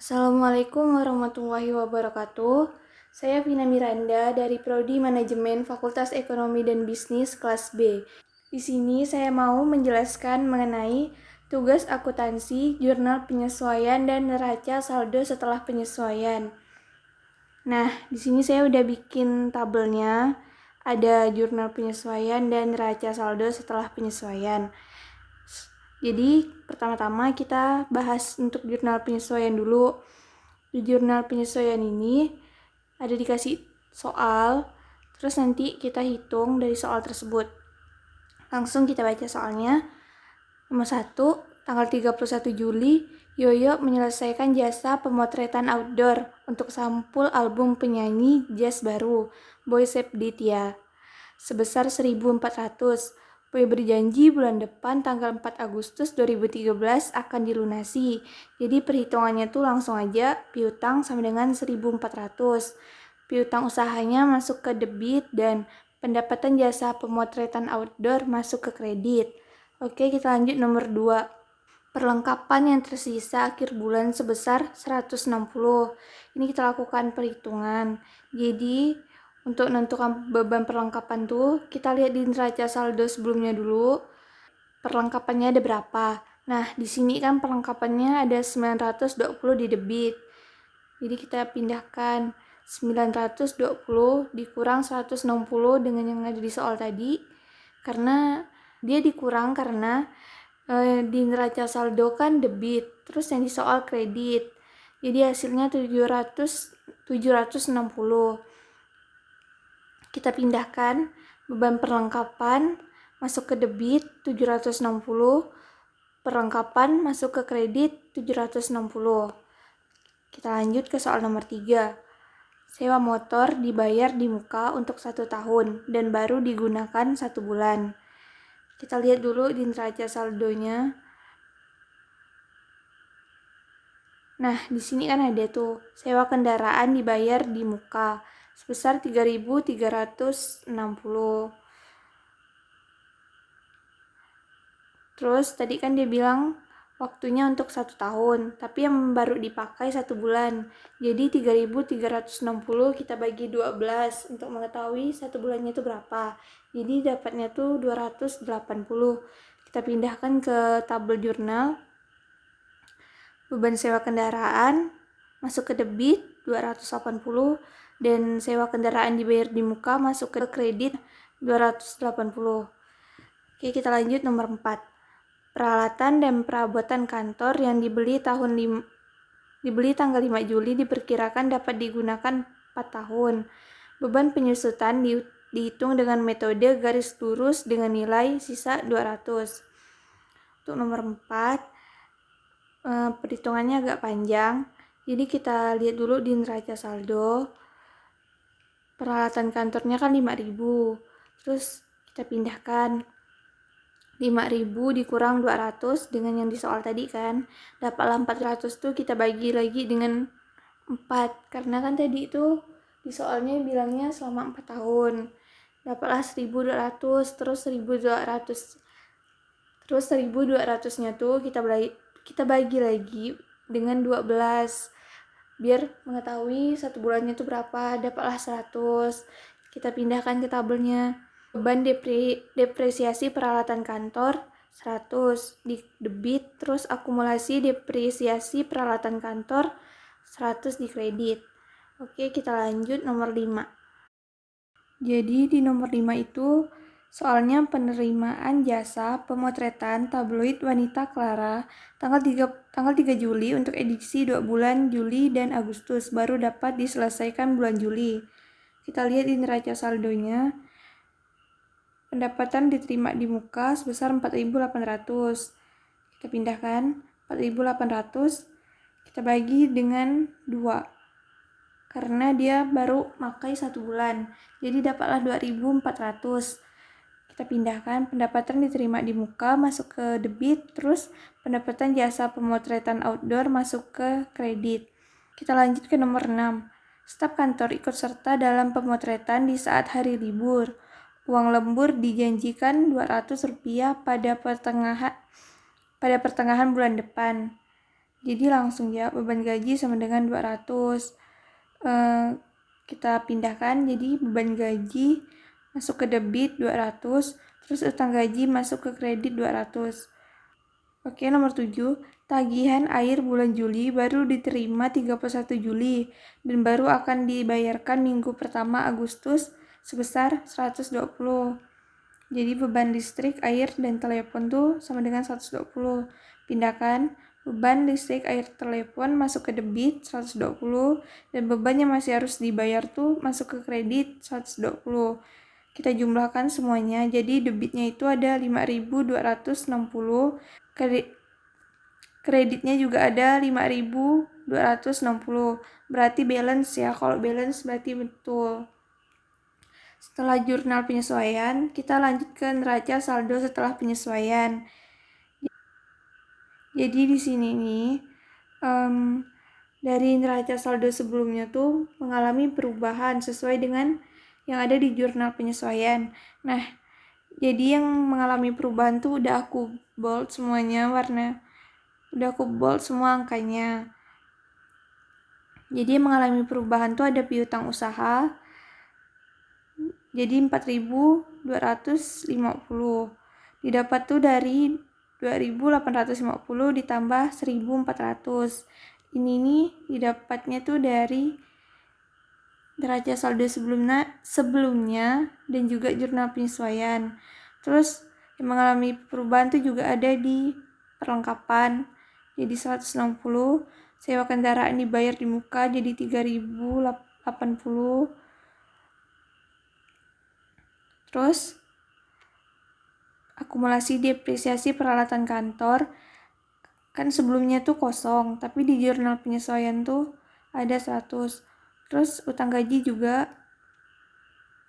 Assalamualaikum warahmatullahi wabarakatuh. Saya Vina Miranda dari Prodi Manajemen Fakultas Ekonomi dan Bisnis kelas B. Di sini saya mau menjelaskan mengenai tugas akuntansi, jurnal penyesuaian, dan neraca saldo setelah penyesuaian. Nah, di sini saya udah bikin tabelnya. Ada jurnal penyesuaian dan neraca saldo setelah penyesuaian. Jadi, pertama-tama kita bahas untuk jurnal penyesuaian dulu. Di jurnal penyesuaian ini ada dikasih soal, terus nanti kita hitung dari soal tersebut. Langsung kita baca soalnya. Nomor 1, tanggal 31 Juli, Yoyo menyelesaikan jasa pemotretan outdoor untuk sampul album penyanyi jazz baru, Boy Sepditya, sebesar 1.400. Boy berjanji bulan depan tanggal 4 Agustus 2013 akan dilunasi. Jadi perhitungannya tuh langsung aja piutang sama dengan 1.400. Piutang usahanya masuk ke debit dan pendapatan jasa pemotretan outdoor masuk ke kredit. Oke, kita lanjut nomor 2. Perlengkapan yang tersisa akhir bulan sebesar 160. Ini kita lakukan perhitungan. Jadi untuk menentukan beban perlengkapan tuh, kita lihat di neraca saldo sebelumnya dulu. Perlengkapannya ada berapa? Nah, di sini kan perlengkapannya ada 920 di debit. Jadi kita pindahkan 920 dikurang 160 dengan yang ada di soal tadi. Karena dia dikurang karena di neraca saldo kan debit, terus yang di soal kredit. Jadi hasilnya 760. Kita pindahkan beban perlengkapan masuk ke debit 760, perlengkapan masuk ke kredit 760. Kita lanjut ke soal nomor 3. Sewa motor dibayar di muka untuk 1 tahun dan baru digunakan 1 bulan. Kita lihat dulu di neraca saldonya. Nah, di sini kan ada tuh sewa kendaraan dibayar di muka sebesar 3.360. Terus tadi kan dia bilang waktunya untuk 1 tahun, tapi yang baru dipakai 1 bulan. Jadi 3.360 kita bagi 12 untuk mengetahui 1 bulannya itu berapa. Jadi dapatnya tuh 280. Kita pindahkan ke tabel jurnal. Beban sewa kendaraan masuk ke debit 280 dan sewa kendaraan dibayar di muka masuk ke kredit 280. Oke, kita lanjut nomor 4. Peralatan dan perabotan kantor yang dibeli tanggal 5 Juli diperkirakan dapat digunakan 4 tahun. Beban penyusutan dihitung dengan metode garis lurus dengan nilai sisa 200. Untuk nomor 4, perhitungannya agak panjang. Jadi kita lihat dulu di neraca saldo. Peralatan kantornya kan 5.000. Terus kita pindahkan 5.000 dikurang 200 dengan yang di soal tadi kan. Dapatlah 400 tuh kita bagi lagi dengan 4. Karena kan tadi itu di soalnya bilangnya selama 4 tahun. Dapatlah 1.200, terus 1.200. Terus 1.200-nya tuh kita bagi lagi dengan 12. Biar mengetahui 1 bulannya tuh berapa, dapatlah 100. Kita pindahkan ke tabelnya. Beban depresiasi peralatan kantor 100 di debit, terus akumulasi depresiasi peralatan kantor 100 di kredit. Oke, kita lanjut nomor 5. Jadi di nomor 5 itu soalnya penerimaan jasa pemotretan tabloid Wanita Clara tanggal 3 Juli untuk edisi 2 bulan Juli dan Agustus baru dapat diselesaikan bulan Juli. Kita lihat di neraca saldonya. Pendapatan diterima di muka sebesar 4.800. Kita pindahkan 4.800, kita bagi dengan 2. Karena dia baru pakai 1 bulan. Jadi dapatlah 2.400. Kita pindahkan pendapatan diterima di muka masuk ke debit, terus pendapatan jasa pemotretan outdoor masuk ke kredit. Kita lanjut ke nomor 6. Staf kantor ikut serta dalam pemotretan di saat hari libur. Uang lembur dijanjikan Rp200 pada pertengahan bulan depan. Jadi langsung ya, beban gaji sama dengan 200. Kita pindahkan, jadi beban gaji masuk ke debit 200, terus utang gaji masuk ke kredit 200. Oke, nomor 7. Tagihan air bulan Juli baru diterima 31 Juli dan baru akan dibayarkan minggu pertama Agustus sebesar 120. Jadi beban listrik, air, dan telepon tuh sama dengan 120. Pindahkan beban listrik, air, telepon masuk ke debit 120 dan beban yang masih harus dibayar tuh masuk ke kredit 120. Kita jumlahkan semuanya. Jadi debitnya itu ada 5.260, kreditnya juga ada 5.260. Berarti balance ya. Kalau balance berarti betul. Setelah jurnal penyesuaian, kita lanjut ke neraca saldo setelah penyesuaian. Jadi di sini nih, dari neraca saldo sebelumnya tuh mengalami perubahan sesuai dengan yang ada di jurnal penyesuaian. Nah, jadi yang mengalami perubahan tuh udah aku bold semuanya udah aku bold semua angkanya. Jadi yang mengalami perubahan tuh ada piutang usaha, jadi 4.250. Didapat tuh dari 2.850 ditambah 1.400. Ini nih didapatnya tuh dari neraca saldo sebelumnya dan juga jurnal penyesuaian. Terus yang mengalami perubahan tuh juga ada di perlengkapan. Jadi 160, sewa kendaraan dibayar di muka jadi 3.080. Terus akumulasi depresiasi peralatan kantor kan sebelumnya tuh kosong, tapi di jurnal penyesuaian tuh ada 100. Terus utang gaji juga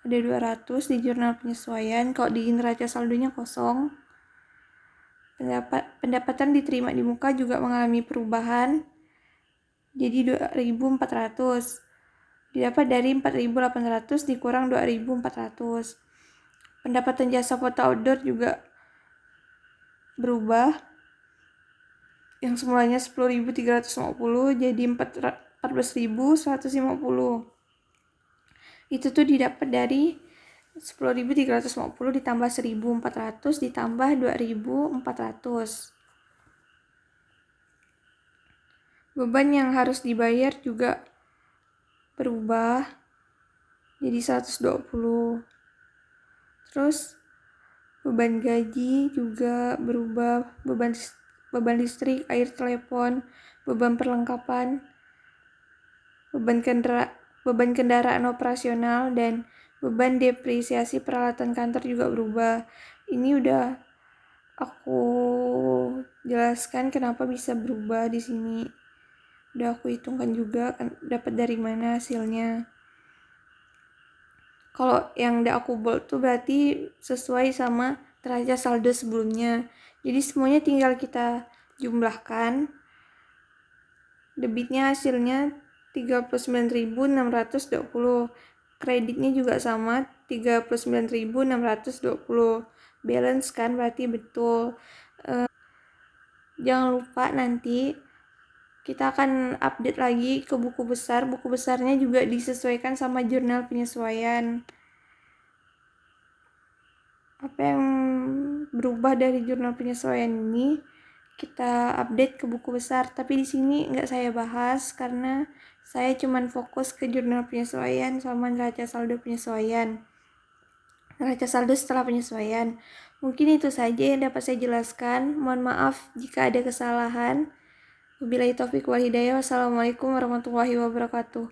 ada 200 di jurnal penyesuaian. Kalau di neraca saldonya kosong. Pendapatan diterima di muka juga mengalami perubahan jadi 2.400. Didapat dari 4.800 dikurang 2.400. Pendapatan jasa foto outdoor juga berubah. Yang semulanya 10.350 jadi 14.150. Itu tuh didapat dari 10.350 ditambah 1.400 ditambah 2.400. Beban yang harus dibayar juga berubah jadi 120. Terus beban gaji juga berubah, beban listrik, air, telepon, beban perlengkapan, beban kendaraan operasional, dan beban depresiasi peralatan kantor juga berubah. Ini udah aku jelaskan kenapa bisa berubah di sini. Udah aku hitungkan juga kan dapat dari mana hasilnya. Kalau yang udah aku bold tuh berarti sesuai sama neraca saldo sebelumnya. Jadi semuanya tinggal kita jumlahkan. Debitnya hasilnya 39.620. Kreditnya juga sama 39.620. Balance kan berarti betul. Jangan lupa nanti kita akan update lagi ke buku besar. Buku besarnya juga disesuaikan sama jurnal penyesuaian. Apa yang berubah dari jurnal penyesuaian ini kita update ke buku besar, tapi di sini nggak saya bahas karena saya cuman fokus ke jurnal penyesuaian sama neraca saldo penyesuaian. Neraca saldo setelah penyesuaian. Mungkin itu saja yang dapat saya jelaskan. Mohon maaf jika ada kesalahan. Wabillahi taufiq wal hidayah. Wassalamualaikum warahmatullahi wabarakatuh.